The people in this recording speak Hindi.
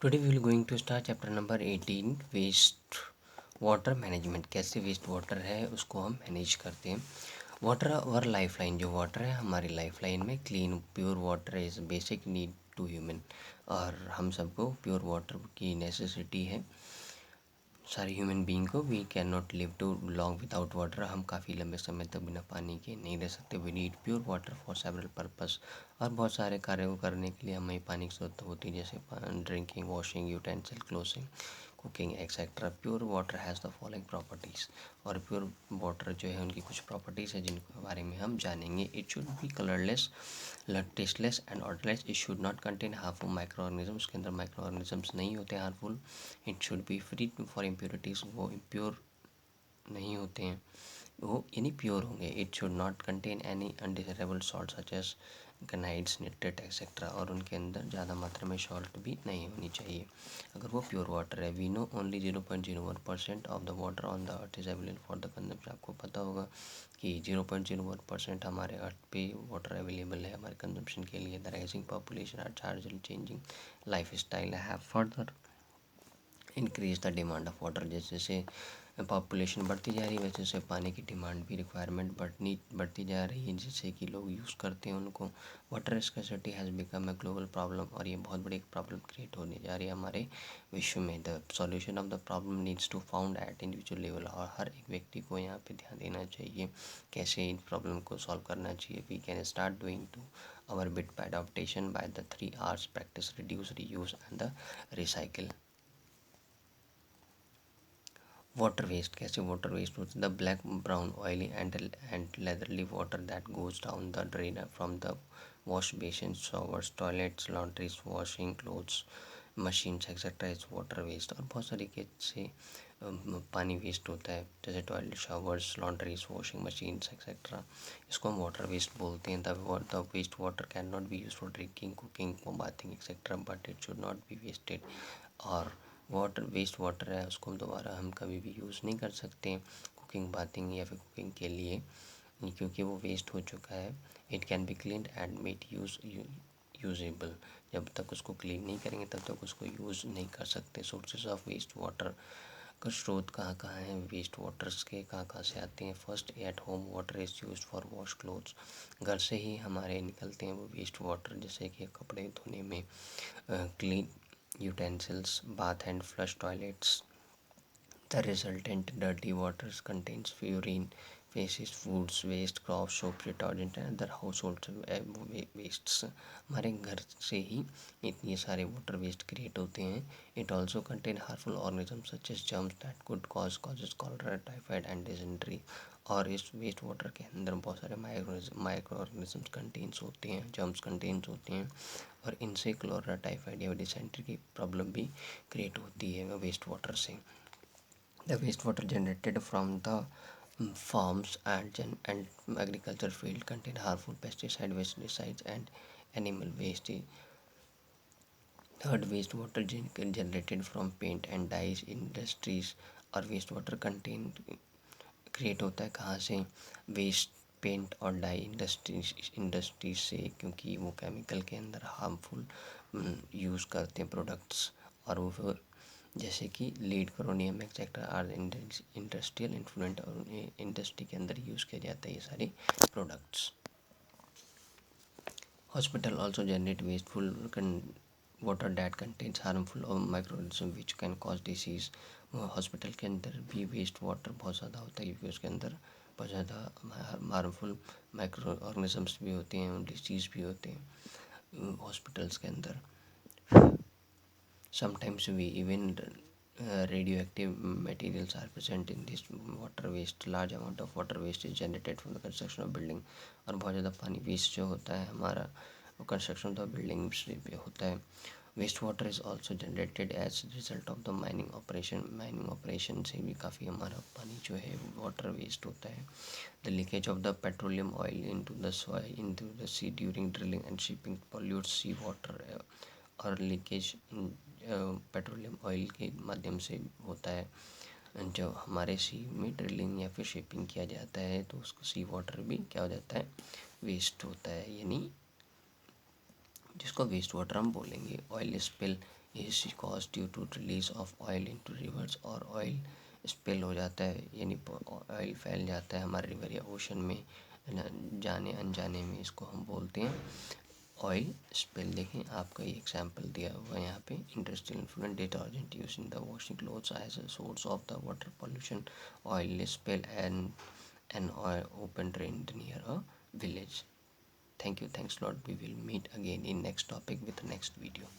Today we will going to start chapter number 18 waste water management. कैसे वेस्ट वाटर है उसको हम मैनेज करते हैं। वाटर और लाइफ लाइन, जो वाटर है हमारी लाइफ लाइन में clean pure water is basic need to human, और हम सबको प्योर वाटर की नेसेसिटी है सारे ह्यूमन बीइंग को। We can not live too long without water. हम काफ़ी लंबे समय तक बिना पानी के नहीं रह सकते। We need pure water for several purpose, और बहुत सारे कार्यों को करने के लिए हमें पानी की ज़रूरत होती है, जैसे drinking, washing utensil, clothing, cooking etcetera. Pure water has the following properties, और प्योर वाटर जो है उनकी कुछ प्रॉपर्टीज़ है जिनके बारे में हम जानेंगे। It should be colourless, tasteless and odourless. It should not contain harmful microorganisms, उसके अंदर माइक्रो ऑर्गेनिजम्स नहीं होते harmful. It should be free for impurities, वो इम्प्योर नहीं होते हैं, वो यानी प्योर होंगे। It should not contain any undesirable salt such as cyanides, nitrate etcetera, और उनके अंदर ज़्यादा मात्रा में सॉल्ट भी नहीं होनी चाहिए अगर वो प्योर वाटर है। We know only 0.01% of the water on the earth is available for the consumption. आपको पता होगा कि 0.01% हमारे अर्थ पे वाटर अवेलेबल है हमारे कंजम्पशन के लिए। द राइजिंग पॉपुलेशन आर चार्जल changing lifestyle have further increase the demand of water. जैसे जैसे पॉपुलेशन बढ़ती जा रही है वैसे वैसे पानी की डिमांड भी, रिक्वायरमेंट बढ़ती जा रही है, जिससे कि लोग यूज़ करते हैं उनको। Water scarcity has become a global problem, और ये बहुत बड़ी प्रॉब्लम क्रिएट होने जा रही है हमारे विश्व में। The solution of the problem needs to found at individual level, और हर एक व्यक्ति को यहाँ पे ध्यान देना चाहिए कैसे इन प्रॉब्लम को सॉल्व करना चाहिए। We can start doing to our bit by adaptation by the 3 R's: practice, reduce, reuse and the recycle. Water waste, कैसे वाटर वेस्ट होता है? The black, brown, oily and leathery water that goes down the drain from the wash basin, showers, toilets, laundries, washing clothes machines etcetera is water waste. और बहुत तरीके से पानी वेस्ट होता है, जैसे toilet, showers, laundries, washing machines etcetera, इसको हम वाटर वेस्ट बोलते हैं। The waste water can not be use for drinking, cooking, bathing etcetera, but it should not be wasted. और वाटर वेस्ट वाटर है उसको दोबारा हम कभी भी यूज़ नहीं कर सकते कुकिंग, बाथिंग या फिर कुकिंग के लिए, क्योंकि वो वेस्ट हो चुका है। It can be cleaned and made usable. जब तक उसको क्लीन नहीं करेंगे तब तक उसको यूज़ नहीं कर सकते। सोर्सेज ऑफ वेस्ट वाटर का स्रोत कहाँ कहाँ हैं, वेस्ट वाटर्स के कहाँ कहाँ से आते हैं? First, at home water is use for wash clothes. घर से ही हमारे निकलते हैं वो वेस्ट वाटर, जैसे कि कपड़े धोने में, clean utensils, bath and flush toilets. The resultant dirty waters contains urine, feces, foods waste, crops, soap, detergent and other household wastes. हमारे घर से ही इतने सारे वाटर वेस्ट क्रिएट होते हैं। It also contain harmful organism such as germs that could causes cholera, typhoid and dysentery. और इस वेस्ट वाटर के अंदर बहुत सारे माइक्रो ऑर्गेनिजम्स कंटेन्स होते हैं, जर्म्स कंटेन्स होते हैं, और इनसे क्लोरा, टाइफाइड या डिसेंट्री की प्रॉब्लम भी क्रिएट होती है वेस्ट वाटर से। The waste water generated from the farms and agriculture field contain harmful pesticide, pesticides and animal waste. Third, wastewater generated from paint and dyes industries, और वेस्ट वाटर कंटेन क्रिएट होता है कहाँ से? वेस्ट, पेंट और डाई इंडस्ट्रीज से, क्योंकि वो केमिकल के अंदर हार्मफुल यूज़ करते हैं प्रोडक्ट्स, और वो फिर जैसे कि lead, chromium etcetera are industrial influent, और इंडस्ट्री के अंदर यूज़ किया जाता है ये सारे products. Hospital also generate wasteful water that contains harmful microorganism which can cause disease. Hospital के अंदर भी वेस्ट वाटर बहुत ज़्यादा होता है, क्योंकि उसके अंदर बहुत ज़्यादा हार्मफुल माइक्रो ऑर्गेनिजम्स भी होते हैं, डिसीज़ भी होते हैं हॉस्पिटल्स के अंदर। Sometimes we even radioactive materials are present in this water waste. Large amount of water waste is generated from the construction of building, और बहुत ज़्यादा पानी वेस्ट जो होता है हमारा वो कंस्ट्रक्शन ऑफ बिल्डिंग्स पे होता है। Waste water is also generated as result of the mining operation. Mining operation से भी काफ़ी हमारा पानी जो है वाटर वेस्ट होता है। The leakage of the petroleum oil into the soil into the sea during drilling and shipping pollutes sea water, और लीकेज पेट्रोलियम ऑयल के माध्यम से होता है। जब हमारे सी में ड्रिलिंग या फिर शिपिंग किया जाता है तो उसको सी वाटर भी क्या हो जाता है? वेस्ट होता है, यानी जिसको वेस्ट वाटर हम बोलेंगे। Oil spill is cause due to release of oil into rivers, और ऑयल स्पिल हो जाता है यानी ऑयल फैल जाता है हमारे रिवर या ओशन में, जाने अनजाने में, इसको हम बोलते हैं ऑयल स्पिल। देखें आपका ये एग्जांपल दिया हुआ है यहाँ पे, industrial influent detergent use in the washing clothes as a source of the water pollution, oil spill and an open drain near a village. Thank you, thanks a lot. We will meet again in next topic with next video.